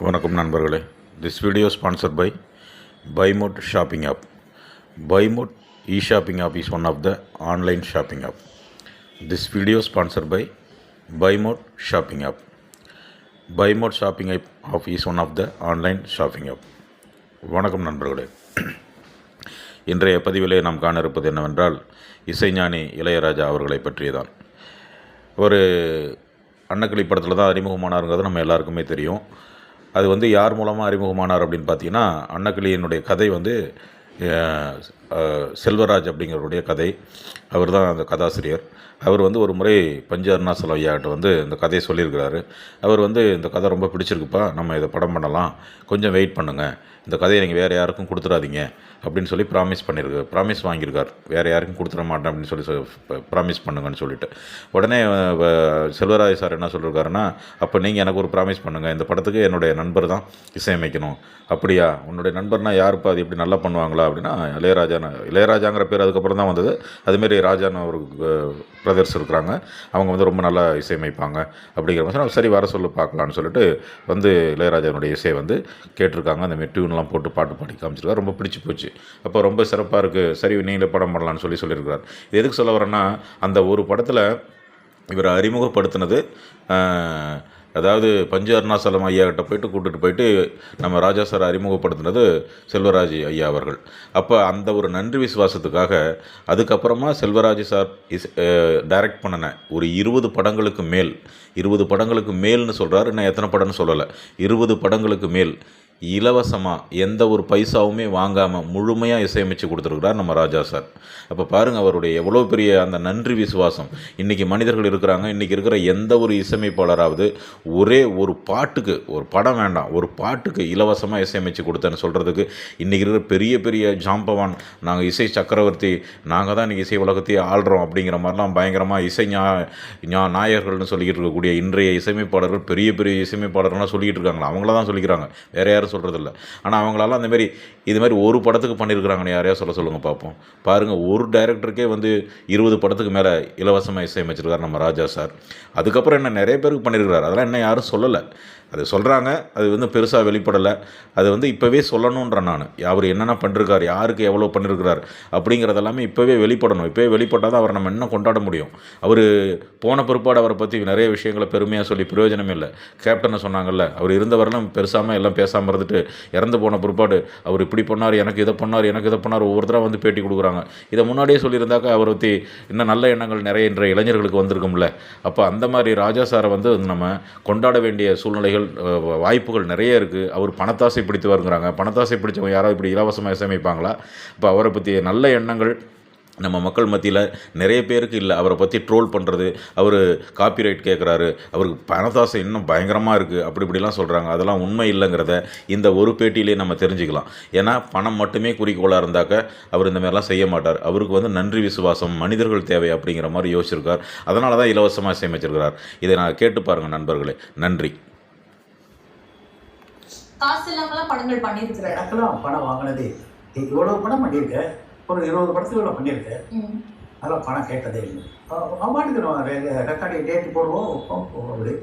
வணக்கம் நண்பர்களே. This video sponsored by Buymode shopping app. Buymode e-shopping app is one of the online shopping app. This video sponsored by Buymote shopping app. Buymote shopping app is one of the online shopping app. வணக்கம் நண்பர்களே. இன்றைய பதிவிலே நாம் காண இருப்பது என்னவென்றால், இசைஞானி இளையராஜா அவர்களை பற்றியதான். ஒரு அன்னக்கிளி படத்தில் தான் அறிமுகமானாருங்கிறது நம்ம எல்லாருக்குமே தெரியும். அது யார் மூலமாக அறிமுகமானார் அப்படின்னு பார்த்தீங்கன்னா, அன்னக்கிளியினுடைய கதை செல்வராஜ் அப்படிங்கிறவருடைய கதை. அவர் தான் அந்த கதாசிரியர். அவர் ஒரு முறை பஞ்சு அருணாசலம் ஐயாட்ட இந்த கதையை சொல்லியிருக்கிறாரு. அவர் இந்த கதை ரொம்ப பிடிச்சிருக்குப்பா, நம்ம இதை படம் பண்ணலாம், கொஞ்சம் வெயிட் பண்ணுங்கள், இந்த கதையை நீங்கள் வேறு யாருக்கும் கொடுத்துடாதீங்க அப்படின்னு சொல்லி ப்ராமிஸ் வாங்கியிருக்கார். வேறு யாருக்கும் கொடுத்துட மாட்டேன் அப்படின்னு சொல்லி ப்ராமிஸ் பண்ணுங்கன்னு சொல்லிட்டு, உடனே செல்வராஜ் சார் என்ன சொல்லியிருக்காருன்னா, அப்போ நீங்கள் எனக்கு ஒரு ப்ராமிஸ் பண்ணுங்கள், இந்த படத்துக்கு என்னுடைய நண்பர் தான் இசையமைக்கணும். அப்படியா, உன்னுடைய நண்பர்னால் யாருப்பா, அது இப்படி நல்லா பண்ணுவாங்களா அப்படின்னா, இளையராஜாங்கிற பேர் அதுக்கப்புறம் தான் வந்தது. அதுமாரி ராஜான்னு ஒரு பிரதர்ஸ் இருக்கிறாங்க, அவங்க ரொம்ப நல்லா இசையமைப்பாங்க அப்படிங்கிற மாதிரி. சரி, வர சொல்லு பார்க்கலான்னு சொல்லிட்டு இளையராஜாவுடைய இசையை கேட்டிருக்காங்க. அந்த மாதிரி டியூன்லாம் போட்டு பாட்டு பாடி காமிச்சிருக்காரு. ரொம்ப பிடிச்சி போச்சு. அப்போ ரொம்ப சிறப்பாக இருக்குது, சரி நீங்களே படம் பண்ணலான்னு சொல்லியிருக்கிறார். இது எதுக்கு சொல்ல வரேன்னா, அந்த ஒரு படத்தில் இவர் அறிமுகப்படுத்தினது, அதாவது பஞ்சு அருணாசலம் ஐயா கிட்ட கூட்டிகிட்டு போயிட்டு நம்ம ராஜா சார் அறிமுகப்படுத்தினது செல்வராஜ் ஐயா அவர்கள். அப்போ அந்த ஒரு நன்றி விசுவாசத்துக்காக அதுக்கப்புறமா செல்வராஜ் சார் டைரக்ட் பண்ணின ஒரு 20 படங்களுக்கு மேல்னு சொல்கிறார். இன்னும் எத்தனை படம்னு சொல்லலை. 20 படங்களுக்கு மேல் இலவசமாக எந்த ஒரு பைசாவுமே வாங்காமல் முழுமையாக இசையமைச்சு கொடுத்துருக்கிறார் நம்ம ராஜா சார். அப்போ பாருங்கள், அவருடைய எவ்வளோ பெரிய அந்த நன்றி விசுவாசம். இன்றைக்கி மனிதர்கள் இருக்கிறாங்க. இன்றைக்கி இருக்கிற எந்த ஒரு இசையமைப்பாளராவது ஒரே ஒரு பாட்டுக்கு, ஒரு படம் வேண்டாம், ஒரு பாட்டுக்கு இலவசமாக இசையமைச்சு கொடுத்தேன்னு சொல்கிறதுக்கு இன்றைக்கி இருக்கிற பெரிய பெரிய ஜாம்பவான், நாங்கள் இசை சக்கரவர்த்தி, நாங்கள் தான் இன்றைக்கி இசை உலகத்தையே ஆள்றோம் அப்படிங்கிற மாதிரிலாம் பயங்கரமாக இசை நாயகர்கள்னு சொல்லிக்கிட்டு இருக்கக்கூடிய இன்றைய இசையமைப்பாளர்கள், பெரிய பெரிய இசையமைப்பாளர்கள்லாம் சொல்லிக்கிட்டு இருக்காங்களா, அவங்கள தான் சொல்லிக்கிறாங்க, வேறு யாரும் சொல்கிறதில்ல. ஆனால் அவங்களால இது மாதிரி ஒரு படத்துக்கு பண்ணியிருக்கிறாங்கன்னு யாரையா சொல்லுங்கள் பார்ப்போம். பாருங்கள், ஒரு டைரக்டருக்கே 20 படத்துக்கு மேலே இலவசமாக இசையமைச்சிருக்கார் நம்ம ராஜா சார். அதுக்கப்புறம் என்ன நிறைய பேருக்கு பண்ணியிருக்கிறார். அதெல்லாம் என்ன யாரும் சொல்லலை. அது சொல்கிறாங்க, அது பெருசாக வெளிப்படலை. அது இப்போவே சொல்லணுன்ற நான், அவர் என்னென்ன பண்ணிருக்கார், யாருக்கு எவ்வளோ பண்ணியிருக்கிறார் அப்படிங்கிறதெல்லாமே இப்போவே வெளிப்படணும். இப்போவே வெளிப்பட்டால் தான் அவரை நம்ம என்ன கொண்டாட முடியும். அவர் போன பிற்பாடு அவரை பற்றி நிறைய விஷயங்களை பெருமையாக சொல்லி பிரயோஜனம் இல்லை. கேப்டனை சொன்னாங்கல்ல, அவர் இருந்தவரெல்லாம் பெருசாமல் எல்லாம் பேசாமல் இருந்துட்டு, இறந்து போன பிற்பாடு அவர் இப்படி பண்ணார், எனக்கு இதை பண்ணார், ஒவ்வொருத்தராக பேட்டி கொடுக்குறாங்க. இதை முன்னாடியே சொல்லியிருந்தாக்கா அவரை பற்றி இன்னும் நல்ல எண்ணங்கள் நிறைய இன்றைய இளைஞர்களுக்கு வந்திருக்கும்ல. அப்போ அந்த மாதிரி ராஜா சாரை நம்ம கொண்டாட வேண்டிய சூழ்நிலைகள், வாய்ப்புகள் நிறைய இருக்குது. அவர் பணத்தாசை பிடித்து வருங்கிறாங்க. பணத்தாசை பிடிச்சவங்க யாராவது இப்படி இலவசமாக இசையமைப்பாங்களா? இப்போ அவரை பற்றிய நல்ல எண்ணங்கள் நம்ம மக்கள் மத்தியில் நிறைய பேருக்கு இல்லை. அவரை பற்றி ட்ரோல் பண்ணுறது, அவர் காப்பிரைட் கேட்குறாரு, அவருக்கு பணத்தாசை இன்னும் பயங்கரமாக இருக்குது, அப்படி இப்படிலாம் சொல்கிறாங்க. அதெல்லாம் உண்மை இல்லைங்கிறத இந்த ஒரு பேட்டியிலே நம்ம தெரிஞ்சுக்கலாம். ஏன்னா பணம் மட்டுமே குறிக்கோளாக இருந்தாக்க அவர் இந்த மாதிரிலாம் செய்ய மாட்டார். அவருக்கு நன்றி விசுவாசம், மனிதர்கள் தேவை அப்படிங்கிற மாதிரி யோசிச்சிருக்கார். அதனால தான் இலவசமாக இசையமைச்சிருக்கிறார். இதை நான் கேட்டு பாருங்கள் நண்பர்களே. நன்றி. காசு இல்லாமலாம் படங்கள் பண்ணியிருக்கிறேன். எனக்கெல்லாம் படம் வாங்கினதே இவ்வளோ படம் பண்ணியிருக்கேன். ஒரு 20 படத்துக்கு இவ்வளோ பண்ணியிருக்கேன். அதெல்லாம் பணம் கேட்டதே இல்லை. அவாட்டுக்கு ரெக்கார்டிங் டேட் போடுவோம் அப்படி